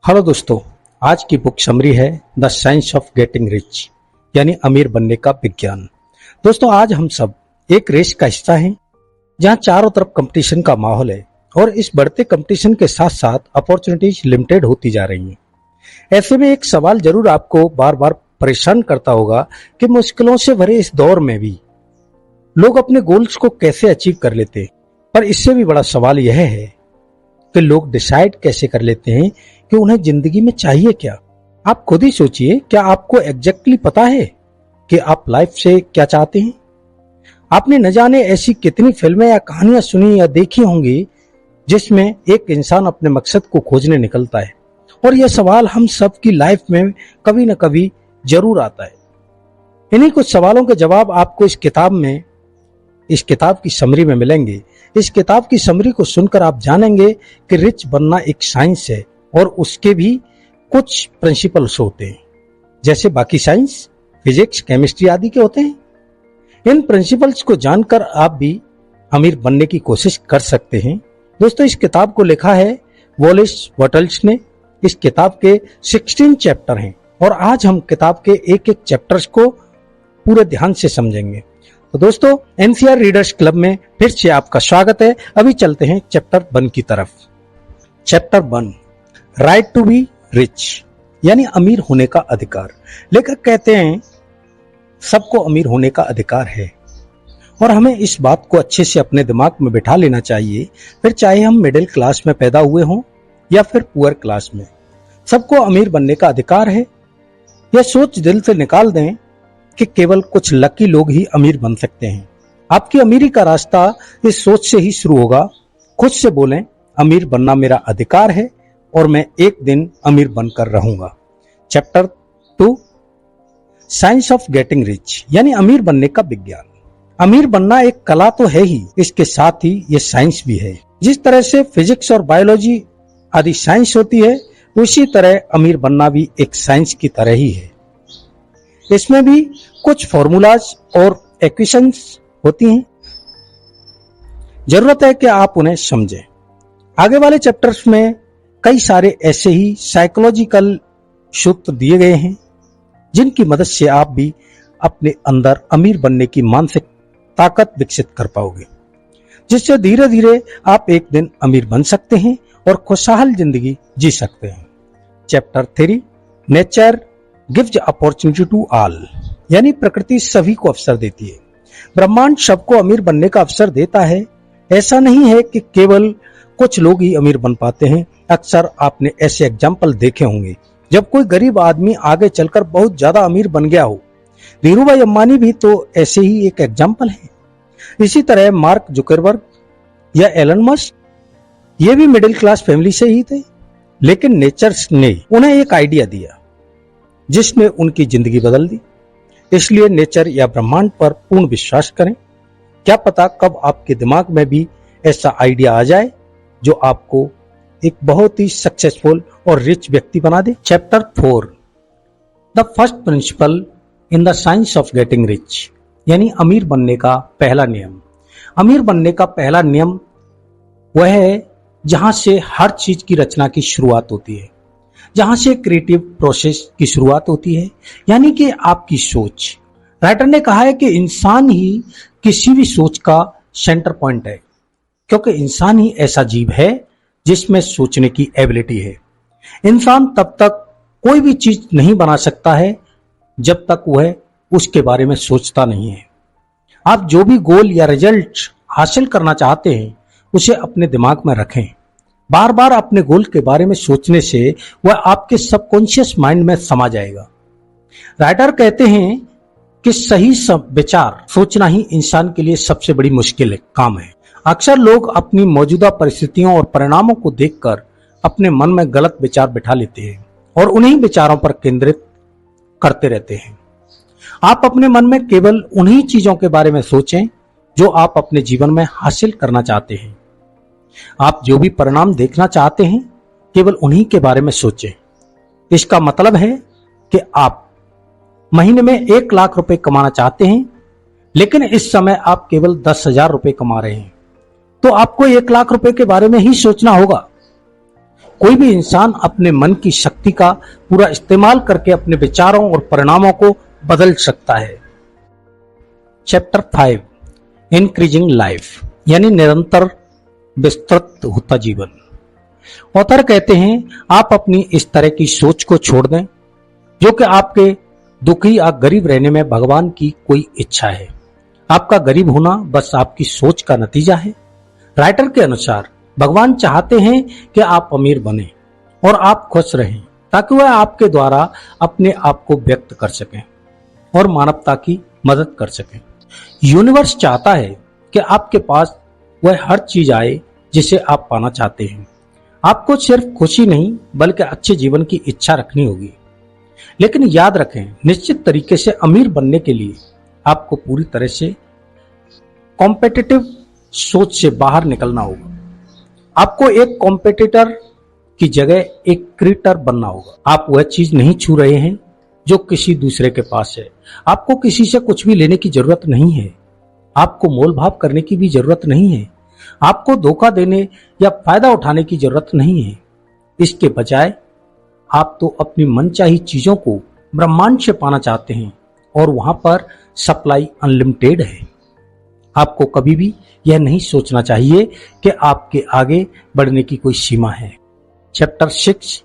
Hello दोस्तों, आज की बुक समरी है the science of getting rich यानी अमीर बनने का विज्ञान। दोस्तों, आज हम सब एक रेस का हिस्सा हैं जहां चारों तरफ कंपटीशन का माहौल है और इस बढ़ते कंपटीशन के साथ साथ अपॉर्चुनिटीज लिमिटेड होती जा रही हैं। ऐसे में एक सवाल जरूर आपको बार बार परेशान करता होगा कि मुश्किलों से भरे इस दौर में भी लोग अपने गोल्स को कैसे अचीव कर लेते। पर इससे भी बड़ा सवाल यह है कि लोग डिसाइड कैसे कर लेते हैं कि उन्हें जिंदगी में चाहिए क्या। आप खुद ही सोचिए, क्या आपको एग्जैक्टली पता है कि आप लाइफ से क्या चाहते हैं? आपने न जाने ऐसी कितनी फिल्में या कहानियां सुनी या देखी होंगी जिसमें एक इंसान अपने मकसद को खोजने निकलता है, और यह सवाल हम सब की लाइफ में कभी न कभी जरूर आता है। इन्हीं कुछ सवालों के जवाब आपको इस किताब की समरी में मिलेंगे। इस किताब की समरी को सुनकर आप जानेंगे कि रिच बनना एक साइंस है और उसके भी कुछ प्रिंसिपल्स होते हैं, जैसे बाकी साइंस, फिजिक्स, केमिस्ट्री आदि के होते हैं। इन प्रिंसिपल्स को जानकर आप भी अमीर बनने की कोशिश कर सकते हैं। दोस्तों, इस किताब को लिखा है वॉलिस वटल्स ने। इस किताब के 16 चैप्टर हैं और आज हम किताब के एक एक चैप्टर्स को पूरे ध्यान से समझेंगे। तो दोस्तों, एनसीआर रीडर्स क्लब में फिर से आपका स्वागत है। अभी चलते हैं चैप्टर 1 की तरफ। Chapter 1, right to be rich यानी अमीर होने का अधिकार। लेखक कहते हैं सबको अमीर होने का अधिकार है और हमें इस बात को अच्छे से अपने दिमाग में बिठा लेना चाहिए, फिर चाहे हम मिडिल क्लास में पैदा हुए हों या फिर पुअर क्लास में, सबको अमीर बनने का अधिकार है। यह सोच दिल से निकाल दें कि केवल कुछ लकी लोग ही अमीर बन सकते हैं। आपकी अमीरी का रास्ता इस सोच से ही शुरू होगा। खुद से बोलें, अमीर बनना मेरा अधिकार है और मैं एक दिन अमीर बनकर रहूंगा। Chapter 2, science of getting rich यानी अमीर बनने का विज्ञान। अमीर बनना एक कला तो है ही, इसके साथ ही ये साइंस भी है। जिस तरह से फिजिक्स और बायोलॉजी आदि साइंस होती है, उसी तरह अमीर बनना भी एक साइंस की तरह ही है। इसमें भी कुछ फॉर्मूलाज और इक्वेशंस होती हैं, जरूरत है कि आप उन्हें समझें। आगे वाले चैप्टर्स में कई सारे ऐसे ही साइकोलॉजिकल सूत्र दिए गए हैं जिनकी मदद से आप भी अपने अंदर अमीर बनने की मानसिक ताकत विकसित कर पाओगे, जिससे धीरे धीरे आप एक दिन अमीर बन सकते हैं और खुशहाल जिंदगी जी सकते हैं। Chapter 3, nature gives opportunity to all यानी प्रकृति सभी को अवसर देती है। ब्रह्मांड सबको अमीर बनने का अवसर देता है। ऐसा नहीं है कि केवल कुछ लोग ही अमीर बन पाते हैं। अक्सर आपने ऐसे एग्जाम्पल देखे होंगे जब कोई गरीब आदमी आगे चलकर बहुत ज्यादा अमीर बन गया हो। धीरूभाई अंबानी भी तो ऐसे ही एक एग्जाम्पल है। इसी तरह मार्क जुकरबर्ग या एलन मस्क, ये भी मिडिल क्लास फैमिली से ही थे, लेकिन नेचर ने उन्हें एक आइडिया दिया जिसने उनकी जिंदगी बदल दी। इसलिए नेचर या ब्रह्मांड पर पूर्ण विश्वास करें। क्या पता कब आपके दिमाग में भी ऐसा आइडिया आ जाए जो आपको एक बहुत ही सक्सेसफुल और रिच व्यक्ति बना दे। Chapter 4, the first principle in the science of getting rich यानी अमीर बनने का पहला नियम। अमीर बनने का पहला नियम वह है जहां से हर चीज की रचना की शुरुआत होती है, जहां से क्रिएटिव प्रोसेस की शुरुआत होती है, यानी कि आपकी सोच। राइटर ने कहा है कि इंसान ही किसी भी सोच का सेंटर पॉइंट है, क्योंकि इंसान ही ऐसा जीव है जिसमें सोचने की एबिलिटी है। इंसान तब तक कोई भी चीज नहीं बना सकता है जब तक वह उसके बारे में सोचता नहीं है। आप जो भी गोल या रिजल्ट हासिल करना चाहते हैं उसे अपने दिमाग में रखें। बार बार अपने गोल के बारे में सोचने से वह आपके सबकॉन्शियस माइंड में समा जाएगा। राइटर कहते हैं कि सही विचार सोचना ही इंसान के लिए सबसे बड़ी मुश्किल काम है। अक्सर लोग अपनी मौजूदा परिस्थितियों और परिणामों को देखकर अपने मन में गलत विचार बिठा लेते हैं और उन्हीं विचारों पर केंद्रित करते रहते हैं। आप अपने मन में केवल उन्हीं चीजों के बारे में सोचें जो आप अपने जीवन में हासिल करना चाहते हैं। आप जो भी परिणाम देखना चाहते हैं केवल उन्हीं के बारे में सोचें। इसका मतलब है कि आप महीने में 1 लाख रुपए कमाना चाहते हैं, लेकिन इस समय आप केवल 10,000 रुपए कमा रहे हैं, तो आपको 1 लाख रुपए के बारे में ही सोचना होगा। कोई भी इंसान अपने मन की शक्ति का पूरा इस्तेमाल करके अपने विचारों और परिणामों को बदल सकता है। चैप्टर 5 इंक्रीजिंग लाइफ यानी निरंतर विस्तृत होता जीवन। ऑथर कहते हैं आप अपनी इस तरह की सोच को छोड़ दें जो कि आपके दुखी या गरीब रहने में भगवान की कोई इच्छा है। आपका गरीब होना बस आपकी सोच का नतीजा है। राइटर के अनुसार भगवान चाहते हैं कि आप अमीर बने और आप खुश रहें ताकि वह आपके द्वारा अपने आप को व्यक्त कर सकें और मानवता की मदद कर सकें। यूनिवर्स चाहता है कि आपके पास वह हर चीज आए जिसे आप पाना चाहते हैं। आपको सिर्फ खुशी नहीं बल्कि अच्छे जीवन की इच्छा रखनी होगी। लेकिन याद रखें, निश्चित तरीके से अमीर बनने के लिए आपको पूरी तरह से कॉम्पिटिटिव सोच से बाहर निकलना होगा। आपको एक कॉम्पिटिटर की जगह एक क्रिएटर बनना होगा। आप वह चीज नहीं छू रहे हैं जो किसी दूसरे के पास है। आपको किसी से कुछ भी लेने की जरूरत नहीं है। आपको मोल भाव करने की भी जरूरत नहीं है। आपको धोखा देने या फायदा उठाने की जरूरत नहीं है। इसके बजाय आप तो अपनी मनचाही चीजों को ब्रह्मांड से पाना चाहते हैं और वहां पर सप्लाई अनलिमिटेड है। आपको कभी भी यह नहीं सोचना चाहिए कि आपके आगे बढ़ने की कोई सीमा है। Chapter 6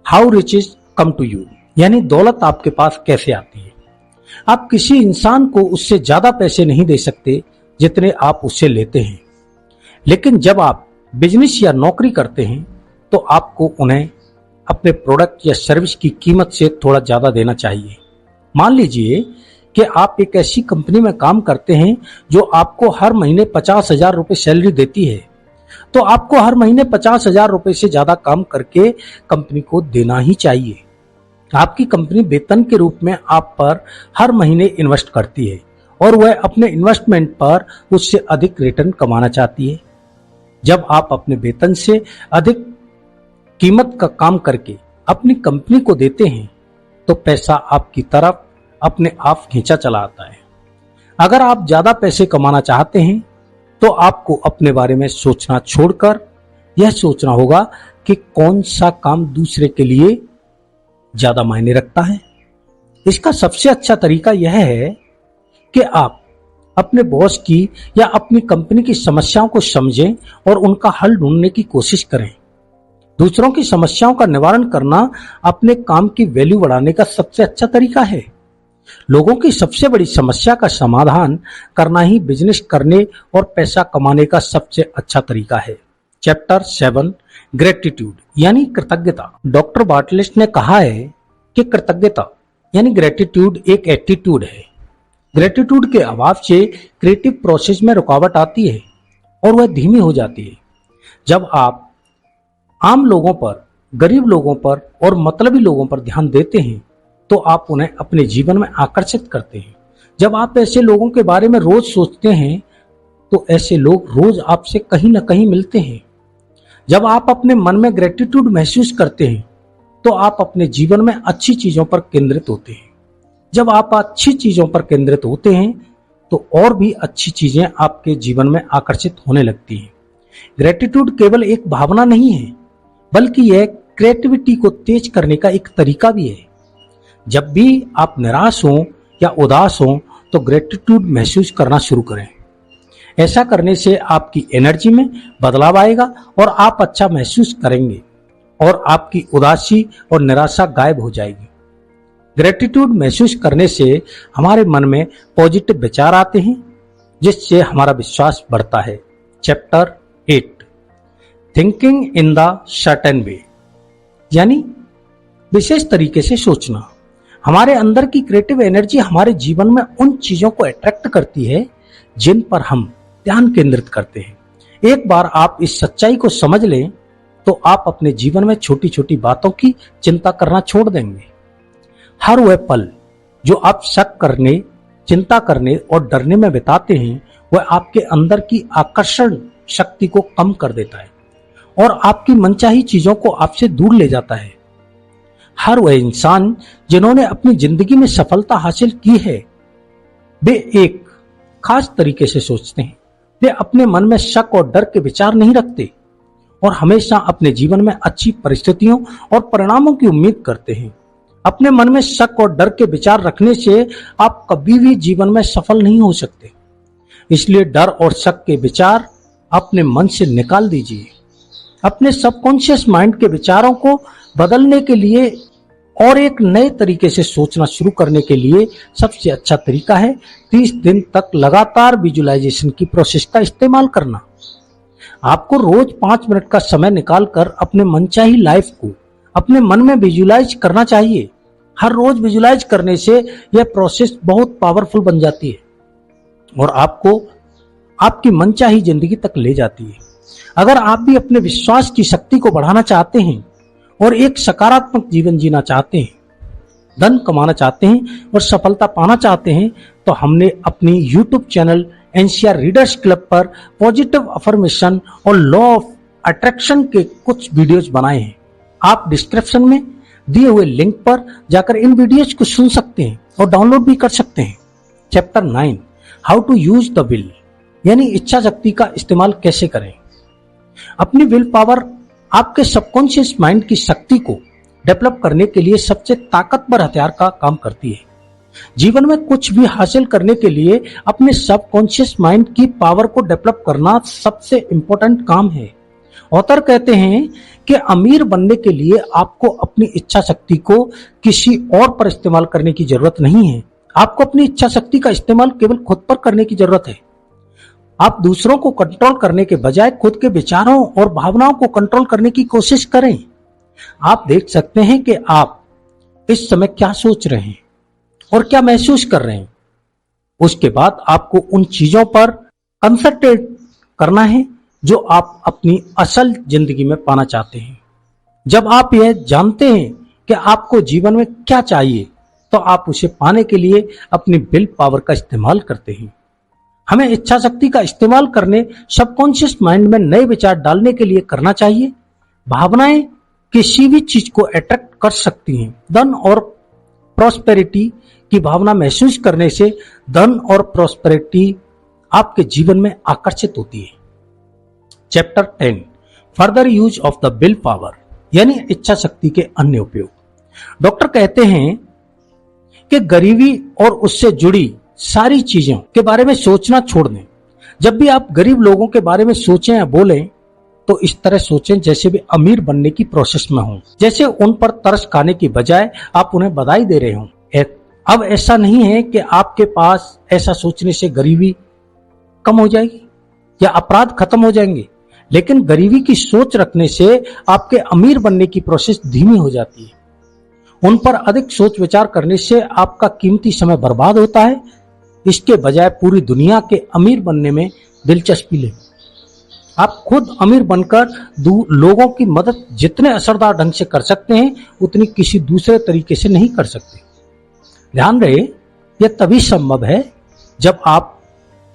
how riches come to you यानी दौलत आपके पास कैसे आती है। आप किसी इंसान को उससे ज्यादा पैसे नहीं दे सकते जितने आप उससे लेते हैं। लेकिन जब आप बिजनेस या नौकरी करते हैं तो आपको उन्हें अपने प्रोडक्ट या सर्विस की कीमत से थोड़ा ज्यादा देना चाहिए। मान लीजिए कि आप एक ऐसी कंपनी में काम करते हैं जो आपको हर महीने 50,000 रुपए सैलरी देती है, तो आपको हर महीने 50,000 रुपए से ज्यादा काम करके कंपनी को देना ही चाहिए। आपकी कंपनी वेतन के रूप में आप पर हर महीने इन्वेस्ट करती है और वह अपने इन्वेस्टमेंट पर उससे अधिक रिटर्न कमाना चाहती है। जब आप अपने वेतन से अधिक कीमत का काम करके अपनी कंपनी को देते हैं तो पैसा आपकी तरफ अपने आप खींचा चला आता है। अगर आप ज्यादा पैसे कमाना चाहते हैं तो आपको अपने बारे में सोचना छोड़कर यह सोचना होगा कि कौन सा काम दूसरे के लिए ज्यादा मायने रखता है। इसका सबसे अच्छा तरीका यह है कि आप अपने बॉस की या अपनी कंपनी की समस्याओं को समझें और उनका हल ढूंढने की कोशिश करें। दूसरों की समस्याओं का निवारण करना अपने काम की वैल्यू बढ़ाने का सबसे अच्छा तरीका है। लोगों की सबसे बड़ी समस्या का समाधान करना ही बिजनेस करने और पैसा कमाने का सबसे अच्छा तरीका है। चैप्टर 7 ग्रेटिट्यूड यानी कृतज्ञता। डॉक्टर बार्टलेट ने कहा है कि कृतज्ञता यानी ग्रेटिट्यूड एक एटीट्यूड है। ग्रेटिट्यूड के अभाव से क्रिएटिव प्रोसेस में रुकावट आती है और वह धीमी हो जाती है। जब आप आम लोगों पर, गरीब लोगों पर और मतलबी लोगों पर ध्यान देते हैं तो आप उन्हें अपने जीवन में आकर्षित करते हैं। जब आप ऐसे लोगों के बारे में रोज सोचते हैं तो ऐसे लोग रोज आपसे कहीं ना कहीं मिलते हैं। जब आप अपने मन में ग्रेटिट्यूड महसूस करते हैं तो आप अपने जीवन में अच्छी चीजों पर केंद्रित होते हैं। जब आप अच्छी चीजों पर केंद्रित होते हैं तो और भी अच्छी चीजें आपके जीवन में आकर्षित होने लगती हैं। ग्रेटिट्यूड केवल एक भावना नहीं है बल्कि यह क्रिएटिविटी को तेज करने का एक तरीका भी है। जब भी आप निराश हों या उदास हों तो ग्रेटिट्यूड महसूस करना शुरू करें। ऐसा करने से आपकी एनर्जी में बदलाव आएगा और आप अच्छा महसूस करेंगे और आपकी उदासी और निराशा गायब हो जाएगी। ग्रेटिट्यूड महसूस करने से हमारे मन में पॉजिटिव विचार आते हैं जिससे हमारा विश्वास बढ़ता है। Chapter 8 thinking in the certain way यानी विशेष तरीके से सोचना। हमारे अंदर की क्रिएटिव एनर्जी हमारे जीवन में उन चीजों को अट्रैक्ट करती है जिन पर हम ध्यान केंद्रित करते हैं। एक बार आप इस सच्चाई को समझ लें तो आप अपने जीवन में छोटी छोटी बातों की चिंता करना छोड़ देंगे। हर वह पल जो आप शक करने, चिंता करने और डरने में बिताते हैं वह आपके अंदर की आकर्षण शक्ति को कम कर देता है और आपकी मनचाही चीजों को आपसे दूर ले जाता है। हर वह इंसान जिन्होंने अपनी जिंदगी में सफलता हासिल की है वे एक खास तरीके से सोचते हैं। वे अपने मन में शक और डर के विचार नहीं रखते। और हमेशा अपने जीवन में अच्छी परिस्थितियों और परिणामों की उम्मीद करते हैं। अपने मन में शक और डर के विचार रखने से आप कभी भी जीवन में सफल नहीं हो सकते। इसलिए डर और शक के विचार अपने मन से निकाल दीजिए। अपने सबकॉन्शियस माइंड के विचारों को बदलने के लिए और एक नए तरीके से सोचना शुरू करने के लिए सबसे अच्छा तरीका है 30 दिन तक लगातार विजुअलाइजेशन की प्रोसेस का इस्तेमाल करना। आपको रोज 5 मिनट का समय निकालकर अपने मनचाही लाइफ को अपने मन में विजुअलाइज करना चाहिए। हर रोज विजुअलाइज करने से यह प्रोसेस बहुत पावरफुल बन जाती है और आपको आपकी मनचाही जिंदगी तक ले जाती है। अगर आप भी अपने विश्वास की शक्ति को बढ़ाना चाहते हैं और एक सकारात्मक जीवन जीना चाहते हैं, धन कमाना चाहते हैं और सफलता पाना चाहते हैं, तो हमने अपनी YouTube channel NCR readers club पर पॉजिटिव अफर्मेशन और लॉ ऑफ अट्रैक्शन के कुछ वीडियोज बनाए हैं। आप डिस्क्रिप्शन में दिए हुए लिंक पर जाकर इन वीडियोज को सुन सकते हैं और डाउनलोड भी कर सकते हैं। Chapter 9 how to use the will, यानी इच्छा शक्ति का इस्तेमाल कैसे करें। अपनी विल पावर आपके सबकॉन्शियस माइंड की शक्ति को डेवलप करने के लिए सबसे ताकतवर हथियार का काम करती है। जीवन में कुछ भी हासिल करने के लिए अपने सबकॉन्शियस माइंड की पावर को डेवलप करना सबसे इंपॉर्टेंट काम है। ऑथर कहते हैं कि अमीर बनने के लिए आपको अपनी इच्छा शक्ति को किसी और पर इस्तेमाल करने की जरूरत नहीं है। आपको अपनी इच्छा शक्ति का इस्तेमाल केवल खुद पर करने की जरूरत है। आप दूसरों को कंट्रोल करने के बजाय खुद के विचारों और भावनाओं को कंट्रोल करने की कोशिश करें। आप देख सकते हैं कि आप इस समय क्या सोच रहे हैं और क्या महसूस कर रहे हैं। उसके बाद आपको उन चीजों पर कंसंट्रेट करना है जो आप अपनी असल जिंदगी में पाना चाहते हैं। जब आप यह जानते हैं कि आपको जीवन में क्या चाहिए, तो आप उसे पाने के लिए अपनी विल पावर का इस्तेमाल करते हैं। हमें इच्छा शक्ति का इस्तेमाल करने सबकॉन्शियस माइंड में नए विचार डालने के लिए करना चाहिए। भावनाएं किसी भी चीज को अट्रैक्ट कर सकती हैं। धन और प्रॉस्पेरिटी की भावना महसूस करने से धन और प्रॉस्पेरिटी आपके जीवन में आकर्षित होती है। Chapter 10 further use of the will power, यानी इच्छा शक्ति के अन्य उपयोग। डॉक्टर कहते हैं कि गरीबी और उससे जुड़ी सारी चीजों के बारे में सोचना छोड़ दें। जब भी आप गरीब लोगों के बारे में सोचें या बोलें, तो इस तरह सोचें जैसे वे अमीर बनने की प्रोसेस में हों, जैसे उन पर तरस खाने की बजाय आप उन्हें बधाई दे रहे हों। अब ऐसा नहीं है कि आपके पास ऐसा सोचने से गरीबी कम हो जाएगी या अपराध खत्म हो जाएंगे, लेकिन गरीबी की सोच रखने से आपके अमीर बनने की प्रोसेस धीमी हो जाती है। उन पर अधिक सोच विचार करने से आपका कीमती समय बर्बाद होता है। इसके बजाय पूरी दुनिया के अमीर बनने में दिलचस्पी लें। आप खुद अमीर बनकर लोगों की मदद जितने असरदार ढंग से कर सकते हैं, उतनी किसी दूसरे तरीके से नहीं कर सकते। ध्यान रहे, यह तभी संभव है जब आप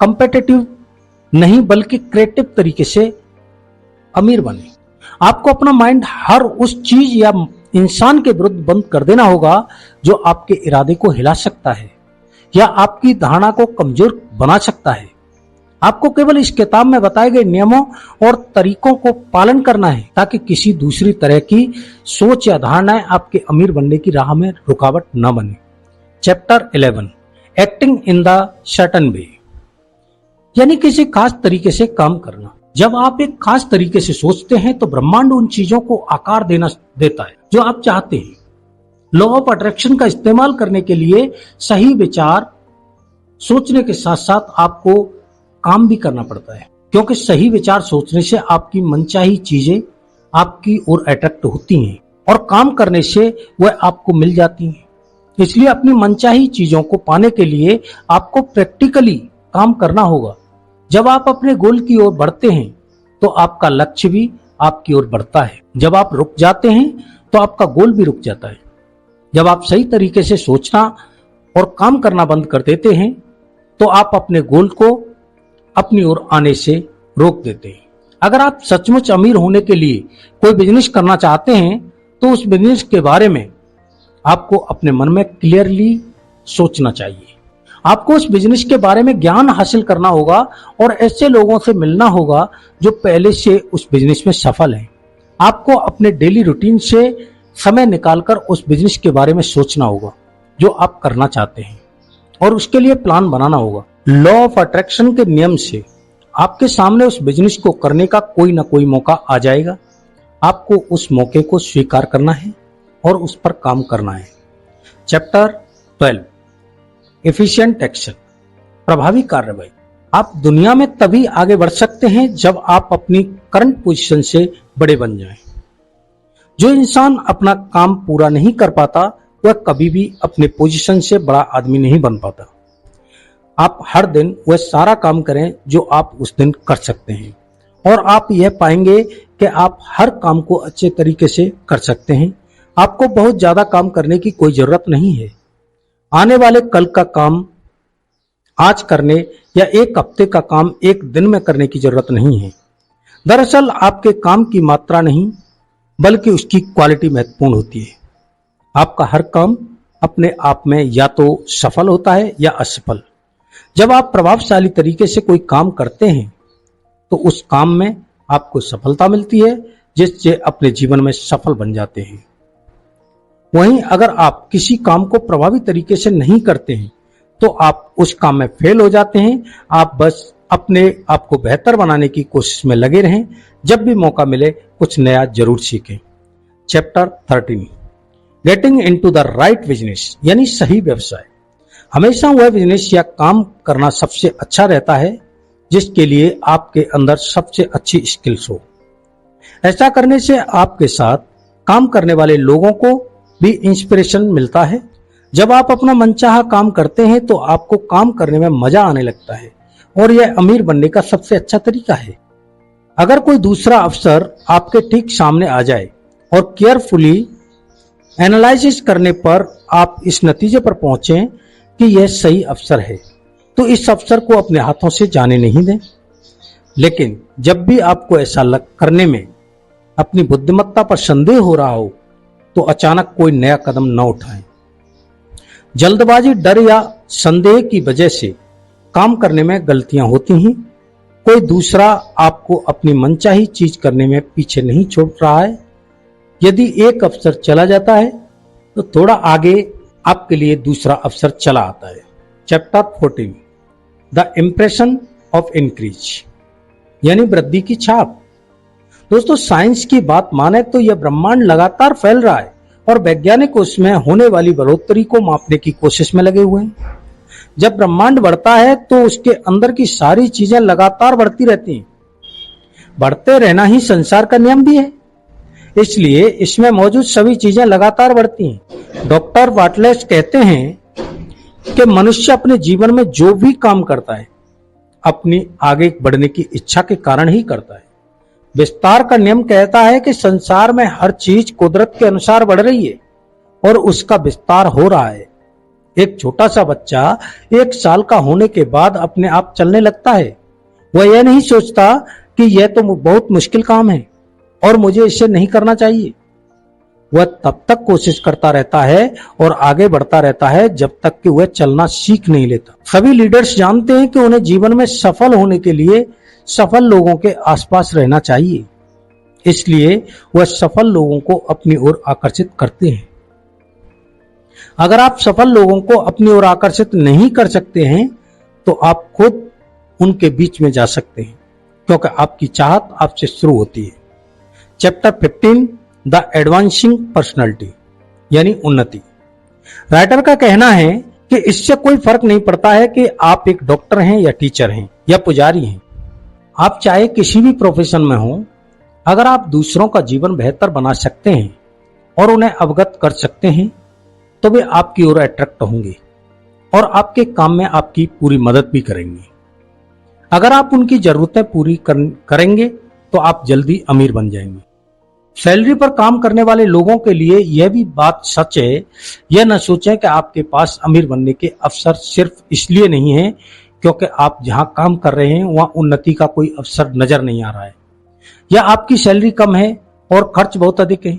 कॉम्पिटिटिव नहीं बल्कि क्रिएटिव तरीके से अमीर बने। आपको अपना माइंड हर उस चीज या इंसान के विरुद्ध बंद कर देना होगा जो आपके इरादे को हिला सकता है या आपकी धारणा को कमजोर बना सकता है। आपको केवल इस किताब में बताए गए नियमों और तरीकों को पालन करना है ताकि किसी दूसरी तरह की सोच या धारणाएं आपके अमीर बनने की राह में रुकावट न बने। Chapter 11 acting in the certain way, यानी किसी खास तरीके से काम करना। जब आप एक खास तरीके से सोचते हैं तो ब्रह्मांड उन चीजों को आकार देता है जो आप चाहते हैं। लॉ ऑफ अट्रैक्शन का इस्तेमाल करने के लिए सही विचार सोचने के साथ साथ आपको काम भी करना पड़ता है, क्योंकि सही विचार सोचने से आपकी मनचाही चीजें आपकी ओर अट्रैक्ट होती हैं और काम करने से वह आपको मिल जाती हैं। इसलिए अपनी मनचाही चीजों को पाने के लिए आपको प्रैक्टिकली काम करना होगा। जब आप अपने गोल की ओर बढ़ते हैं तो आपका लक्ष्य भी आपकी ओर बढ़ता है। जब आप रुक जाते हैं तो आपका गोल भी रुक जाता है। जब आप सही तरीके से सोचना और काम करना बंद कर देते हैं तो आप अपने गोल को अपनी ओर आने से रोक देते हैं। अगर आप सचमुच अमीर होने के लिए कोई बिजनेस करना चाहते हैं तो उस बिजनेस के बारे में आपको अपने मन में क्लियरली सोचना चाहिए। आपको उस बिजनेस के बारे में ज्ञान हासिल करना होगा और ऐसे लोगों से मिलना होगा जो पहले से उस बिजनेस में सफल हैं। आपको अपने डेली रूटीन से समय निकालकर उस बिजनेस के बारे में सोचना होगा जो आप करना चाहते हैं और उसके लिए प्लान बनाना होगा। लॉ ऑफ अट्रैक्शन के नियम से आपके सामने उस बिजनेस को करने का कोई ना कोई मौका आ जाएगा। आपको उस मौके को स्वीकार करना है और उस पर काम करना है। चैप्टर 12 एफिशिएंट एक्शन, प्रभावी कार्रवाई। आप दुनिया में तभी आगे बढ़ सकते हैं जब आप अपनी करंट पोजीशन से बड़े बन जाएं। जो इंसान अपना काम पूरा नहीं कर पाता वह कभी भी अपने पोजीशन से बड़ा आदमी नहीं बन पाता। आप हर दिन वह सारा काम करें जो आप उस दिन कर सकते हैं और आप यह पाएंगे कि आप हर काम को अच्छे तरीके से कर सकते हैं। आपको बहुत ज्यादा काम करने की कोई जरूरत नहीं है। आने वाले कल का काम आज करने या एक हफ्ते का काम एक दिन में करने की जरूरत नहीं है। दरअसल आपके काम की मात्रा नहीं बल्कि उसकी क्वालिटी महत्वपूर्ण होती है। आपका हर काम अपने आप में या तो सफल होता है या असफल। जब आप प्रभावशाली तरीके से कोई काम करते हैं तो उस काम में आपको सफलता मिलती है जिससे अपने जीवन में सफल बन जाते हैं। वहीं अगर आप किसी काम को प्रभावी तरीके से नहीं करते हैं तो आप उस काम में फेल हो जाते हैं। आप बस अपने आप को बेहतर बनाने की कोशिश में लगे रहें। जब भी मौका मिले कुछ नया जरूर सीखें। Chapter 13 getting into the right business, यानी सही व्यवसाय। हमेशा वह बिजनेस या काम करना सबसे अच्छा रहता है जिसके लिए आपके अंदर सबसे अच्छी स्किल्स हो। ऐसा करने से आपके साथ काम करने वाले लोगों को भी इंस्पिरेशन मिलता है। जब आप अपना मनचाहा काम करते हैं तो आपको काम करने में मजा आने लगता है और यह अमीर बनने का सबसे अच्छा तरीका है। अगर कोई दूसरा अवसर आपके ठीक सामने आ जाए और केयरफुली एनालिसिस करने पर आप इस नतीजे पर पहुंचे कि यह सही अवसर है तो इस अवसर को अपने हाथों से जाने नहीं दें। लेकिन जब भी आपको ऐसा करने में अपनी बुद्धिमत्ता पर संदेह हो रहा हो तो अचानक कोई नया कदम न उठाएं। जल्दबाजी, डर या संदेह की वजह से काम करने में गलतियां होती हैं। कोई दूसरा आपको अपनी मनचाही चीज करने में पीछे नहीं छोड़ रहा है। यदि एक अवसर चला जाता है तो थोड़ा आगे आपके लिए दूसरा अवसर चला आता है। Chapter 14 the impression of increase, यानी वृद्धि की छाप। दोस्तों, साइंस की बात माने तो यह ब्रह्मांड लगातार फैल रहा है और वैज्ञानिक उसमें होने वाली बढ़ोतरी को मापने की कोशिश में लगे हुए हैं। जब ब्रह्मांड बढ़ता है तो उसके अंदर की सारी चीजें लगातार बढ़ती रहती हैं। बढ़ते रहना ही संसार का नियम भी है, इसलिए इसमें मौजूद सभी चीजें लगातार बढ़ती हैं। डॉक्टर वाटलेस कहते हैं कि मनुष्य अपने जीवन में जो भी काम करता है अपनी आगे बढ़ने की इच्छा के कारण ही करता है। विस्तार का नियम कहता है कि संसार में हर चीज कुदरत के अनुसार बढ़ रही है और उसका विस्तार हो रहा है। एक छोटा सा बच्चा 1 साल का होने के बाद अपने आप चलने लगता है। वह यह नहीं सोचता कि यह तो बहुत मुश्किल काम है और मुझे इसे नहीं करना चाहिए। वह तब तक कोशिश करता रहता है और आगे बढ़ता रहता है जब तक कि वह चलना सीख नहीं लेता। सभी लीडर्स जानते हैं कि उन्हें जीवन में सफल होने के लिए सफल लोगों के आसपास रहना चाहिए, इसलिए वह सफल लोगों को अपनी ओर आकर्षित करते हैं। अगर आप सफल लोगों को अपनी ओर आकर्षित नहीं कर सकते हैं तो आप खुद उनके बीच में जा सकते हैं, क्योंकि आपकी चाहत आपसे शुरू होती है। चैप्टर 15 द एडवांसिंग पर्सनालिटी, यानी उन्नति। राइटर का कहना है कि इससे कोई फर्क नहीं पड़ता है कि आप एक डॉक्टर हैं या टीचर हैं या पुजारी हैं। आप चाहे किसी भी प्रोफेशन में हो, अगर आप दूसरों का जीवन बेहतर बना सकते हैं और उन्हें अवगत कर सकते हैं तो वे आपकी ओर अट्रैक्ट होंगे और आपके काम में आपकी पूरी मदद भी करेंगे। अगर आप उनकी जरूरतें पूरी करेंगे तो आप जल्दी अमीर बन जाएंगे। सैलरी पर काम करने वाले लोगों के लिए यह भी बात सच है। यह न सोचें कि आपके पास अमीर बनने के अवसर सिर्फ इसलिए नहीं है क्योंकि आप जहां काम कर रहे हैं वहां उन्नति का कोई अवसर नजर नहीं आ रहा है, या आपकी सैलरी कम है और खर्च बहुत अधिक है।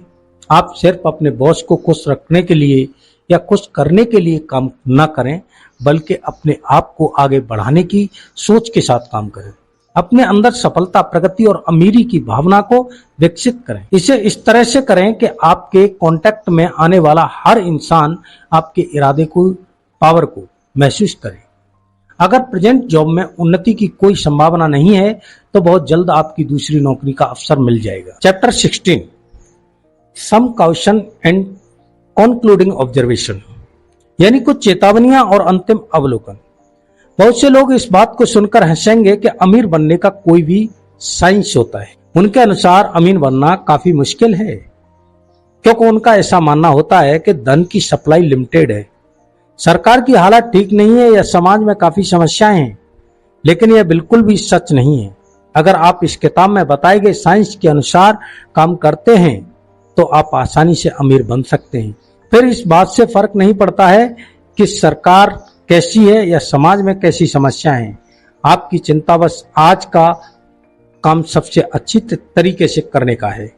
आप सिर्फ अपने बॉस को खुश रखने के लिए या कुछ करने के लिए काम न करें, बल्कि अपने आप को आगे बढ़ाने की सोच के साथ काम करें। अपने अंदर सफलता, प्रगति और अमीरी की भावना को विकसित करें। इसे इस तरह से करें कि आपके कांटेक्ट में आने वाला हर इंसान आपके इरादे को, पावर को महसूस करे। अगर प्रेजेंट जॉब में उन्नति की कोई संभावना नहीं है तो बहुत जल्द आपकी दूसरी नौकरी का अवसर मिल जाएगा। Chapter 16, some question and concluding observation, यानी कुछ चेतावनियां और अंतिम अवलोकन। बहुत से लोग इस बात को सुनकर हंसेंगे कि अमीर बनने का कोई भी साइंस होता है। उनके अनुसार अमीर बनना काफी मुश्किल है, क्योंकि उनका ऐसा मानना होता है कि धन की सप्लाई लिमिटेड है, सरकार की हालत ठीक नहीं है या समाज में काफी समस्याएं हैं। लेकिन यह बिल्कुल भी सच नहीं है। अगर आप इस किताब में बताए गए साइंस के अनुसार काम करते हैं तो आप आसानी से अमीर बन सकते हैं। फिर इस बात से फर्क नहीं पड़ता है कि सरकार कैसी है या समाज में कैसी समस्याएं हैं। आपकी चिंता बस आज का काम सबसे अच्छी तरीके से करने का है,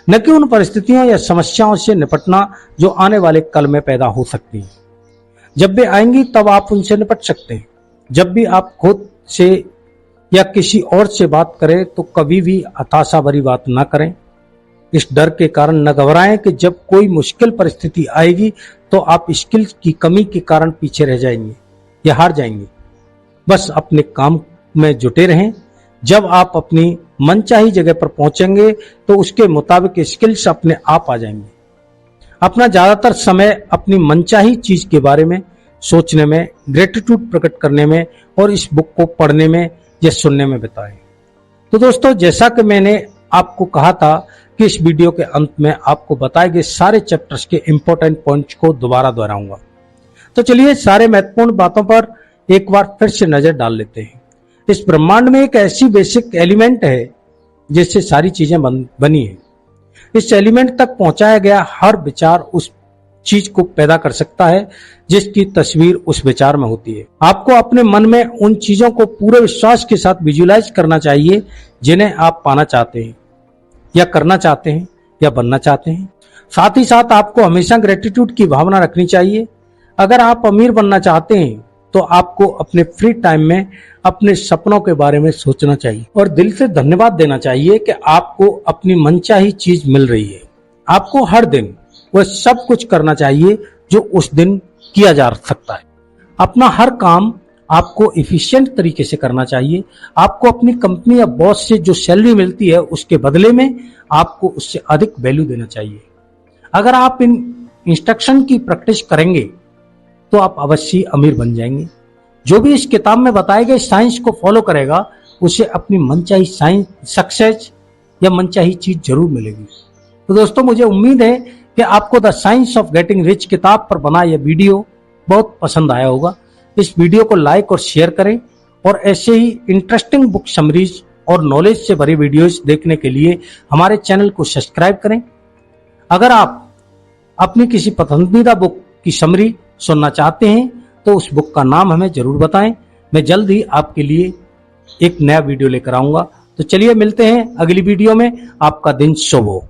न कि उन परिस्थितियों या समस्याओं से निपटना जो आने वाले कल में पैदा हो सकती हैं। जब वे आएंगी तब आप उनसे निपट सकते हैं। जब भी आप खुद से या किसी और से बात करें तो कभी भी हताशा भरी बात न करें। इस डर के कारण न घबराएं कि जब कोई मुश्किल परिस्थिति आएगी तो आप स्किल की कमी के कारण पीछे रह जाएंगे या हार जाएंगे। बस अपने काम में जुटे रहें। जब आप अपनी मनचाही जगह पर पहुंचेंगे तो उसके मुताबिक स्किल्स अपने आप आ जाएंगे। अपना ज्यादातर समय अपनी मनचाही चीज के बारे में सोचने में, ग्रेटिट्यूड प्रकट करने में और इस बुक को पढ़ने में या सुनने में बिताएं। तो दोस्तों, जैसा कि मैंने आपको कहा था कि इस वीडियो के अंत में आपको बताए गए सारे चैप्टर्स के इंपॉर्टेंट पॉइंट्स को दोबारा दोहराऊंगा। तो चलिए सारे महत्वपूर्ण बातों पर एक बार फिर से नजर डाल लेते हैं। इस ब्रह्मांड में एक ऐसी बेसिक एलिमेंट है जिससे सारी चीजें बनी है। इस एलिमेंट तक पहुंचाया गया हर विचार उस चीज को पैदा कर सकता है जिसकी तस्वीर उस विचार में होती है। आपको अपने मन में उन चीजों को पूरे विश्वास के साथ विजुअलाइज करना चाहिए जिन्हें आप पाना चाहते हैं या करना चाहते हैं या बनना चाहते हैं। साथ ही साथ आपको हमेशा ग्रेटिट्यूड की भावना रखनी चाहिए। अगर आप अमीर बनना चाहते हैं तो आपको अपने फ्री टाइम में अपने सपनों के बारे में सोचना चाहिए और दिल से धन्यवाद देना चाहिए कि आपको अपनी मनचाही चीज मिल रही है। आपको हर दिन वह सब कुछ करना चाहिए जो उस दिन किया जा सकता है। अपना हर काम आपको एफिशिएंट तरीके से करना चाहिए। आपको अपनी कंपनी या बॉस से जो सैलरी मिलती है उसके बदले में आपको उससे अधिक वैल्यू देना चाहिए। अगर आप इन इंस्ट्रक्शन की प्रैक्टिस करेंगे तो आप अवश्य अमीर बन जाएंगे। जो भी इस किताब में बताए गए साइंस को फॉलो करेगा उसे अपनी मनचाही सक्सेस या मनचाही चीज जरूर मिलेगी। तो दोस्तों, मुझे उम्मीद है कि आपको the science of getting rich किताब पर बना यह वीडियो बहुत पसंद आया होगा। इस वीडियो को लाइक और शेयर करें और ऐसे ही इंटरेस्टिंग बुक समरीज और नॉलेज से भरे वीडियोस देखने के लिए हमारे चैनल को सब्सक्राइब करें। अगर आप अपनी किसी पसंदीदा बुक की समरी सुनना चाहते हैं तो उस बुक का नाम हमें जरूर बताएं। मैं जल्द ही आपके लिए एक नया वीडियो लेकर आऊंगा। तो चलिए मिलते हैं अगली वीडियो में। आपका दिन शुभ हो।